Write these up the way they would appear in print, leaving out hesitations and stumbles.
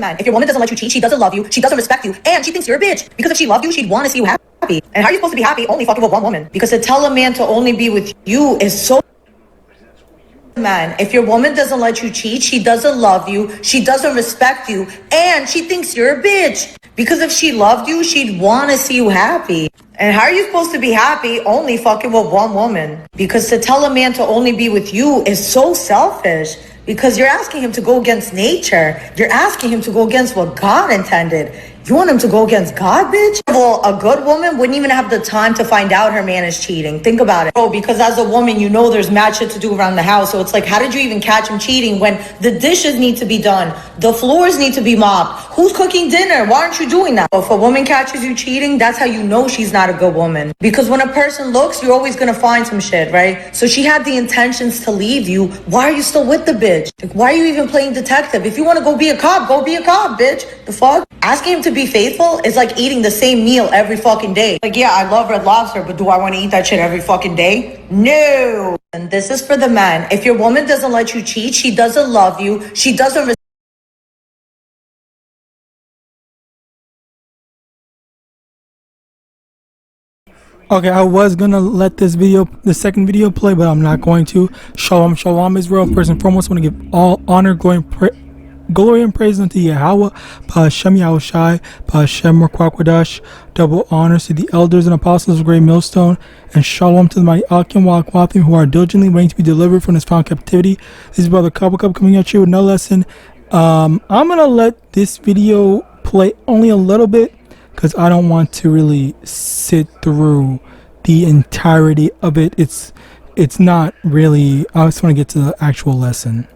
man. If your woman doesn't let you cheat, she doesn't love you, she doesn't respect you, and she thinks you're a bitch. Because if she loved you, she'd want to see you happy. And how are you supposed to be happy only fucking with one woman? Because to tell a man to only be with you is so... Man, if your woman doesn't let you cheat, she doesn't love you, she doesn't respect you, and she thinks you're a bitch. Because if she loved you, she'd want to see you happy. And how are you supposed to be happy only fucking with one woman? Because to tell a man to only be with you is so selfish. Because you're asking him to go against nature. You're asking him to go against what God intended. You want him to go against God, bitch? Well, a good woman wouldn't even have the time to find out her man is cheating. Think about it. Bro, because as a woman, you know there's mad shit to do around the house. So it's like, how did you even catch him cheating when the dishes need to be done? The floors need to be mopped. Who's cooking dinner? Why aren't you doing that? If a woman catches you cheating, that's how you know she's not a good woman. Because when a person looks, you're always going to find some shit, right? So she had the intentions to leave you. Why are you still with the bitch? Like, why are you even playing detective? If you want to go be a cop, go be a cop, bitch. The fuck? Asking him to be faithful is like eating the same meal every fucking day. Like, yeah, I love Red Lobster, but do I want to eat that shit every fucking day? No. And this is for the man. If your woman doesn't let you cheat, she doesn't love you, she doesn't Okay, I was gonna let this video, the second video, play, but I'm not going to. Shalom, shalom, Israel. First and foremost, I want to give all honor, glory and praise unto Yahawah, Ba'Hashem Yahawashi, Ba'Hashem Rakwakadash. Double honors to the elders and apostles of Great Millstone, and shalom to the mighty Akim Wa'akwathin who are diligently waiting to be delivered from this found captivity. This is Brother Cup coming at you with no lesson. I'm gonna let this video play only a little bit because I don't want to really sit through the entirety of it. It's not really. I just want to get to the actual lesson.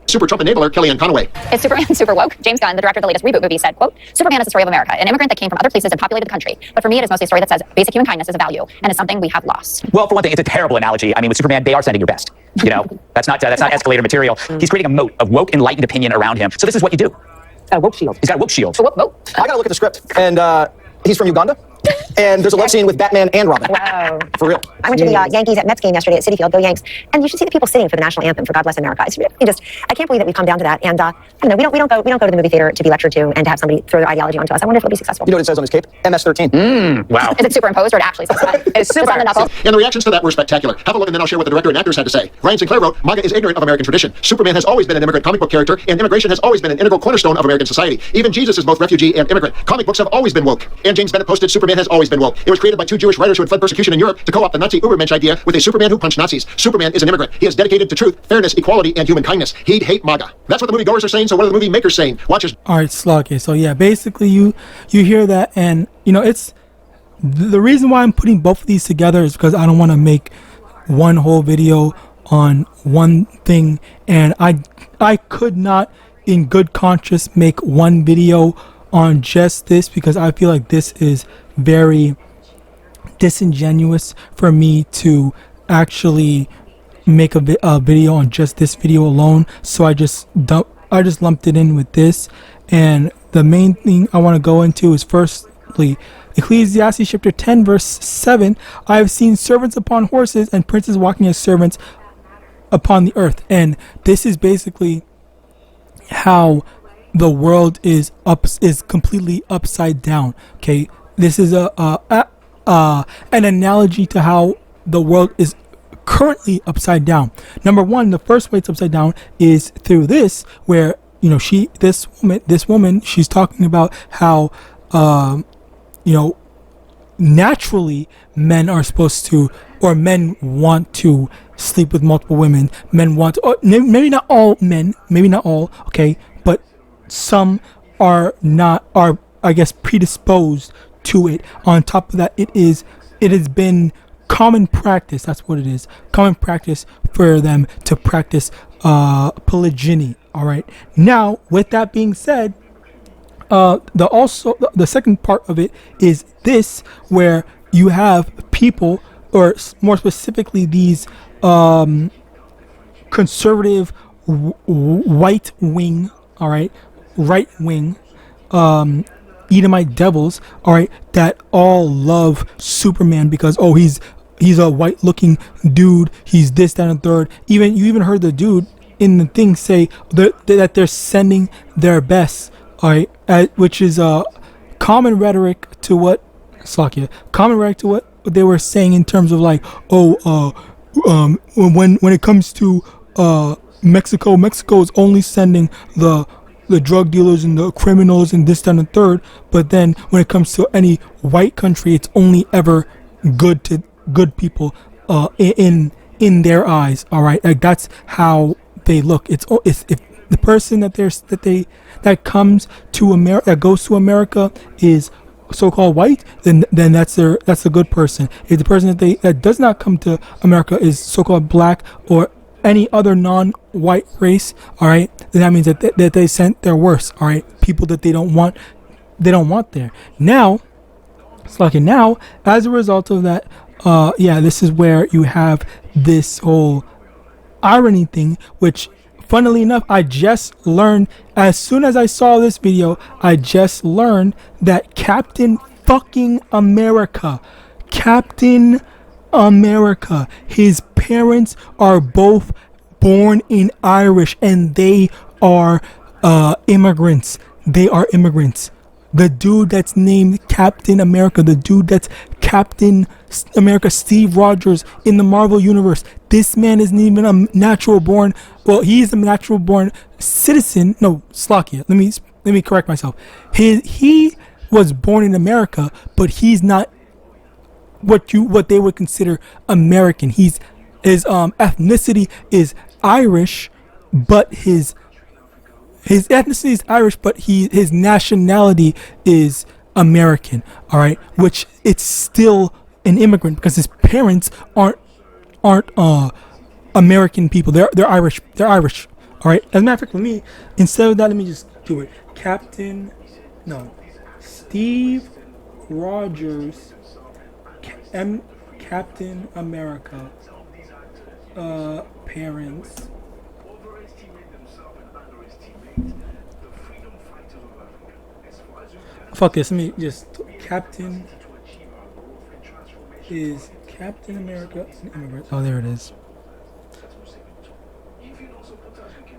Super Trump enabler Kellyanne Conway. Is Superman super woke? James Gunn, the director of the latest reboot movie, said, quote, Superman is the story of America, an immigrant that came from other places and populated the country. But for me, it is mostly a story that says basic human kindness is a value and is something we have lost. Well, for one thing, it's a terrible analogy. I mean, with Superman, they are sending your best. You know, that's not escalator material. He's creating a moat of woke, enlightened opinion around him. So this is what you do. A woke shield. He's got a woke shield. A woke vote. I gotta look at the script, and he's from Uganda. And there's a love scene with Batman and Robin. Wow. For real. I went to the Yankees at Mets game yesterday at Citi Field. Go Yanks! And you should see the people singing for the national anthem for God Bless America. It's really just, I can't believe that we've come down to that. And you know, we don't go to the movie theater to be lectured to and to have somebody throw their ideology onto us. I wonder if it'll be successful. You know what it says on his cape? MS-13. Wow. Is it superimposed or it actually says that? It's super. On the knuckle. And the reactions to that were spectacular. Have a look and then I'll share what the director and actors had to say. Ryan Sinclair wrote, MAGA is ignorant of American tradition. Superman has always been an immigrant comic book character, and immigration has always been an integral cornerstone of American society. Even Jesus is both refugee and immigrant. Comic books have always been woke. And James Bennett posted, Superman has always been woke. It was created by two Jewish writers who had fled persecution in Europe to co-opt the Nazi Ubermensch idea with a Superman who punched Nazis. Superman is an immigrant. He is dedicated to truth, fairness, equality, and human kindness. He'd hate MAGA. That's what the moviegoers are saying, so what are the movie makers saying? Watchers. Alright, Sluggy. So yeah, basically you hear that, and you know, it's the reason why I'm putting both of these together is because I don't want to make one whole video on one thing, and I could not in good conscience make one video on just this because I feel like this is very disingenuous for me to actually make a video on just this video alone. So I just lumped it in with this. And the main thing I want to go into is firstly Ecclesiastes chapter 10 verse 7. I have seen servants upon horses and princes walking as servants upon the earth. And this is basically how the world is completely upside down. Okay, this is an analogy to how the world is currently upside down. Number one, the first way it's upside down is through this, where you know this woman, she's talking about how you know, naturally men are supposed to, or men want to sleep with multiple women. Men want to, maybe not all men, maybe not all, okay, but some are I guess predisposed to it. On top of that, it has been common practice, that's what it is, common practice for them to practice polygyny. All right, now with that being said, the second part of it is this, where you have people, or more specifically these conservative right wing Edomite devils, all right, that all love Superman because he's a white looking dude, he's this, that, and third. You even heard the dude in the thing say that they're sending their best all right, which is common rhetoric to what common rhetoric to what they were saying in terms of like, when it comes to Mexico is only sending the drug dealers and the criminals and this, that, and the third. But then when it comes to any white country, it's only ever good to good people in their eyes. All right, like that's how they look. It's if the person that comes to America, that goes to America, is so-called white, then that's a good person. If the person that does not come to America is so-called black or any other non-white race, all right, then that means that they sent their worst, all right, people that they don't want there. Now, it's like now, as a result of that, this is where you have this whole irony thing, which funnily enough, I just learned as soon as I saw this video, I just learned that Captain America, his parents are both born in Irish and they are immigrants. The dude that's named Captain America, the dude that's Captain America, Steve Rogers in the Marvel Universe, this man isn't even a natural born, well, he is a natural born citizen. No, Slovakia. Let me correct myself. He was born in America, but he's not what they would consider American. His ethnicity is Irish, but his ethnicity is Irish, but his nationality is American. All right, which it's still an immigrant because his parents aren't American people. They're Irish. They're Irish. All right. As a matter of fact, instead of that, let me just do it. Steve Rogers, Captain America, parents. Fuck this. Let me just. Captain America. Oh, there it is.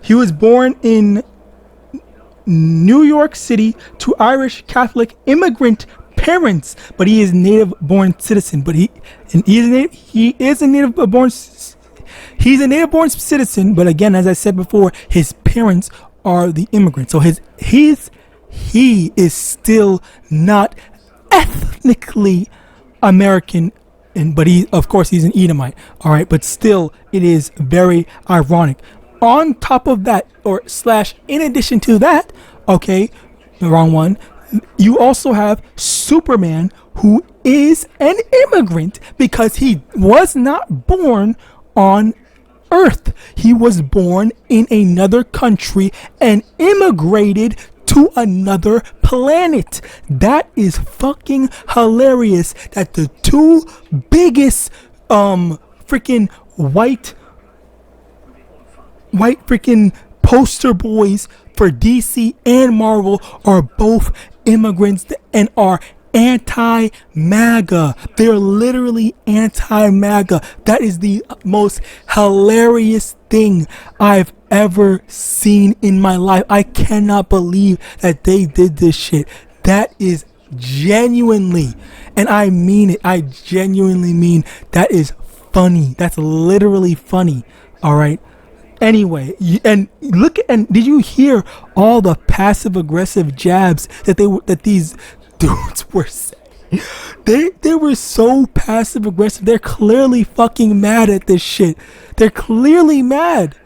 He was born in New York City to Irish Catholic immigrant parents, but he is native born citizen. But he's a native born citizen. But again, as I said before, his parents are the immigrants. So he is still not ethnically American, but of course he's an Edomite. All right, but still, it is very ironic. On top of that, in addition to that, okay, the wrong one, you also have Superman, who is an immigrant because he was not born on Earth. He was born in another country and immigrated to another planet. That is fucking hilarious that the two biggest freaking white freaking poster boys for DC and Marvel are both immigrants and are anti-MAGA. They're literally anti-MAGA. That is the most hilarious thing I've ever seen in my life. I cannot believe that they did this shit. That is genuinely, and I mean it, I genuinely mean that is funny. That's literally funny. All right. Anyway, and did you hear all the passive aggressive jabs that these dudes were saying? They were so passive aggressive. They're clearly fucking mad at this shit. They're clearly mad.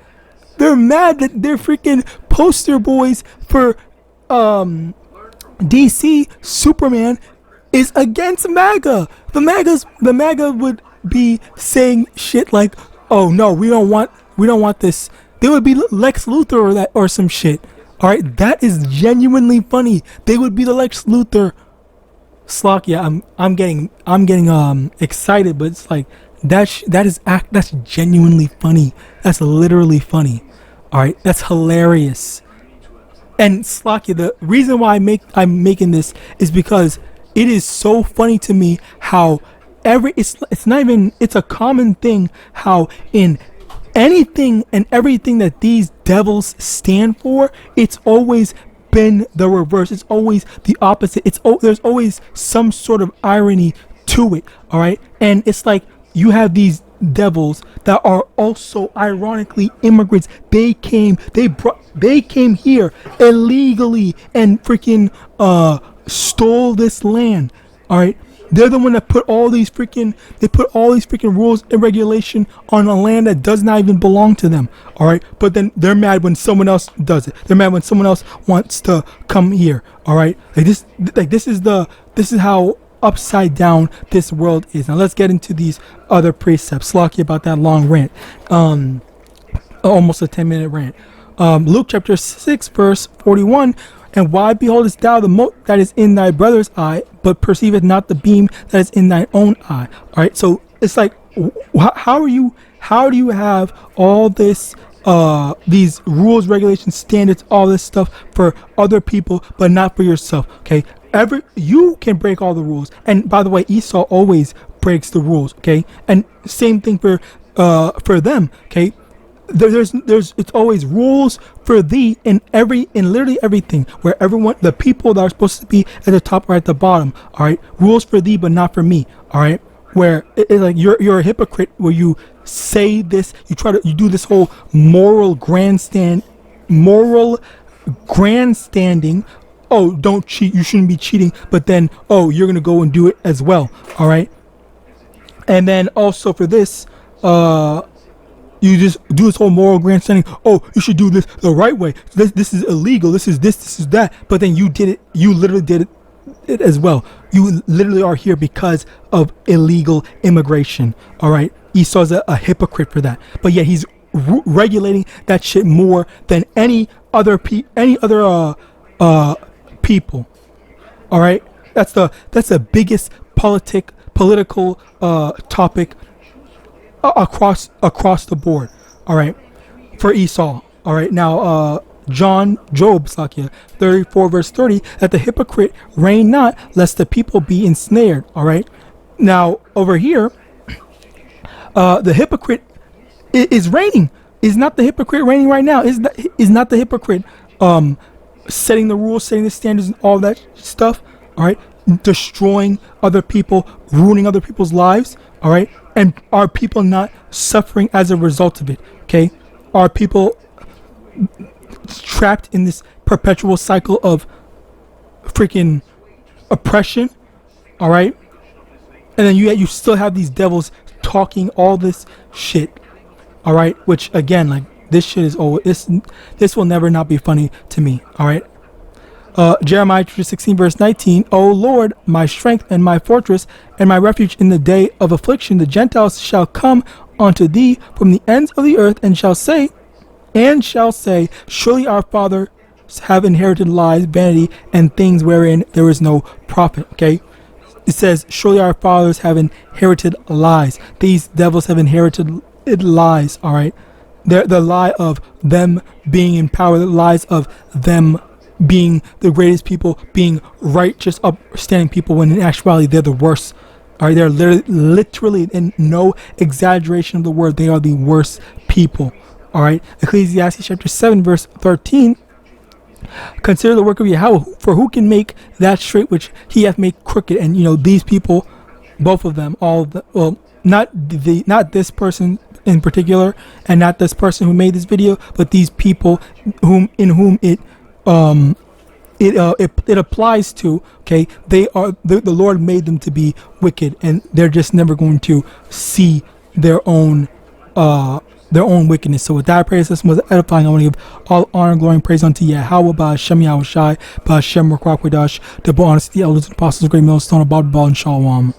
They're mad that they're freaking poster boys for DC. Superman is against MAGA. The MAGA would be saying shit like, "Oh no, we don't want this." They would be Lex Luthor or some shit. All right, that is genuinely funny. They would be the Lex Luthor. Slock, yeah, I'm getting excited, but it's like that's genuinely funny. That's literally funny. All right, that's hilarious. And Slocky, the reason why I'm making this is because it is so funny to me how it's a common thing how in anything and everything that these devils stand for, it's always been the reverse. It's always the opposite. There's always some sort of irony to it. All right, and it's like you have these devils that are also ironically immigrants. They came here illegally and freaking stole this land. All right, they're the one that put all these freaking rules and regulation on a land that does not even belong to them. All right, but then they're mad when someone else does it. They're mad when someone else wants to come here. All right, this is how upside down this world is. Now let's get into these other precepts. Lucky about that long rant, almost a 10-minute rant. Luke chapter 6 verse 41. And why beholdest thou the mote that is in thy brother's eye, but perceiveth not the beam that is in thine own eye? All right, so it's like, how do you have all this, these rules, regulations, standards, all this stuff for other people, but not for yourself? Okay, you can break all the rules, and by the way, Esau always breaks the rules. Okay, and same thing for them. Okay. It's always rules for thee in literally everything, where the people that are supposed to be at the top are at the bottom. All right, rules for thee but not for me. All right, where it's like you're a hypocrite, where you say this, you do this whole moral grandstanding. Oh, don't cheat, you shouldn't be cheating, but then you're gonna go and do it as well. All right, and then also for this you just do this whole moral grandstanding. Oh, you should do this the right way. This is illegal. This is that. But then you did it. You literally did it as well. You literally are here because of illegal immigration. All right. Esau's a hypocrite for that. But yet he's regulating that shit more than any other people. All right. That's the biggest political topic across the board. All right, for Esau. All right, now Job 34 verse 30, that the hypocrite reign not, lest the people be ensnared. All right, now over here the hypocrite is reigning. Is not the hypocrite reigning right now? Is not the hypocrite setting the rules, setting the standards, and all that stuff? All right, destroying other people, ruining other people's lives. All right, and are people not suffering as a result of it? Okay, are people trapped in this perpetual cycle of freaking oppression? All right, and then you still have these devils talking all this shit. All right, which again, like, this shit is always this will never not be funny to me. All right. Jeremiah 16 verse 19, O Lord, my strength and my fortress and my refuge in the day of affliction, the Gentiles shall come unto thee from the ends of the earth and shall say, surely our fathers have inherited lies, vanity, and things wherein there is no profit. Okay, it says, surely our fathers have inherited lies. These devils have inherited lies. All right, the lie of them being in power, the lies of them being the greatest people, being righteous, upstanding people, when in actuality they're the worst. All right, they're literally, in no exaggeration of the word, they are the worst people. All right, Ecclesiastes chapter 7 verse 13, consider the work of Yahweh, for who can make that straight which he hath made crooked? And these people, both of them, not this person in particular, and not this person who made this video, but these people in whom it applies to. Okay, they are the Lord made them to be wicked, and they're just never going to see their own wickedness. So with that, I pray this was edifying. I want to give all honor, glory, and praise unto YAHAWAH, YAHAWASHI, YAHAWASHI, the honesty, elders, and apostles, great millstone, above the ball, and shalom.